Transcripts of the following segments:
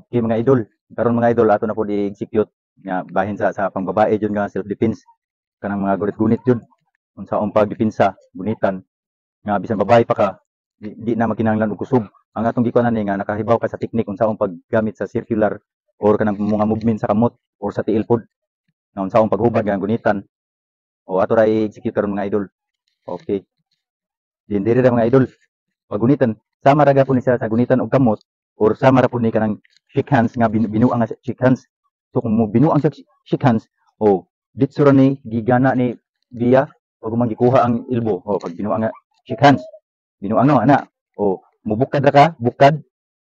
Okay mga idol, karon mga idol ato na po di-execute nga bahin sa pangbabae jud nga self defense kanang mga gunit-gunit jud unsaon pagdepensa gunitan nga bisan babae pa ka di na makinahanglan og kusog. Ang atong gikuanan ni nga nakahibaw ka sa teknik unsaon paggamit sa circular or kanang mga movement sa kamot or sa tiil pod nga unsaon paghubad nga gunitan. O ato ra i-execute karon mga idol. Okay. Dili ra mga idol. Pagunitan sama ra gapon ni siya sa gunitan og kamot or sama ra pud ni kanang shake hands nga binuang nga shake hands. So kung mo binuang sa shake hands, o ditso ra ni gigana ni biya pag man gikuha ang elbow. O pag binuang nga shake hands, binuang no ana. O mubukad ra ka, bukad.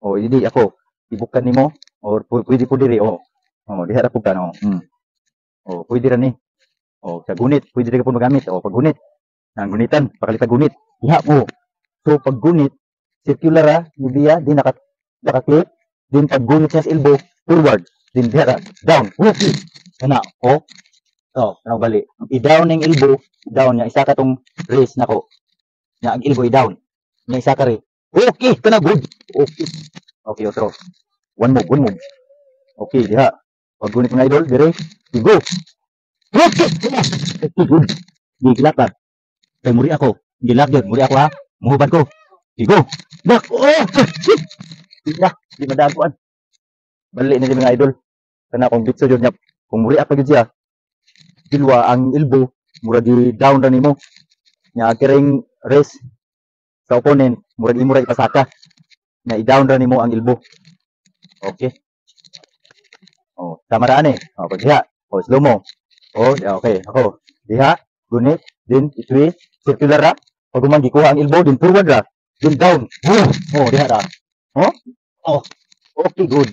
O hindi ako ibukad nimo or pwede po diri o. O diha ra pud ka no. O pwede ra ni. O sa gunit, pwede ra pud magamit. O pag gunit, ang gunitan, pakalitan gunit. Diha po. So pag gunit, circular ra ni biya di naka-clip, din pag gunit niya sa elbow forward, din diha down. Okay. Kana o. Oh, ano bali. I-down ning elbow, down niya isa ka tong raise nako. Nya ang elbow i-down. Nya isa ka ri. Okay, kana good. Okay. Okay, otro. One move. Okay, diha. Pag gunit mga idol, dire, go. Okay. Okay, good. Gilak ka. Kay muri ako. Gilak gyud, muri ako ha. Muhubad ko. Go. Back. Oh. Di madaguan. Bali na di mga idol. Kana kung bitso jud niya, kung muri pa gyud siya. Dilwa ang elbow, mura di down ra nimo. Nya kiring rest sa opponent, mura ipasaka. Nya i-down ra nimo ang elbow. Okay. Oh, tama ra ani. Oh, pag diha. Oh, slow mo. Oh, okay. Ako. Diha, gunit, din itwi, circular ra. Pag man gikuha ang elbow, din forward ra. Din down. Oh, diha ra. Oh? Oh. Okay, good.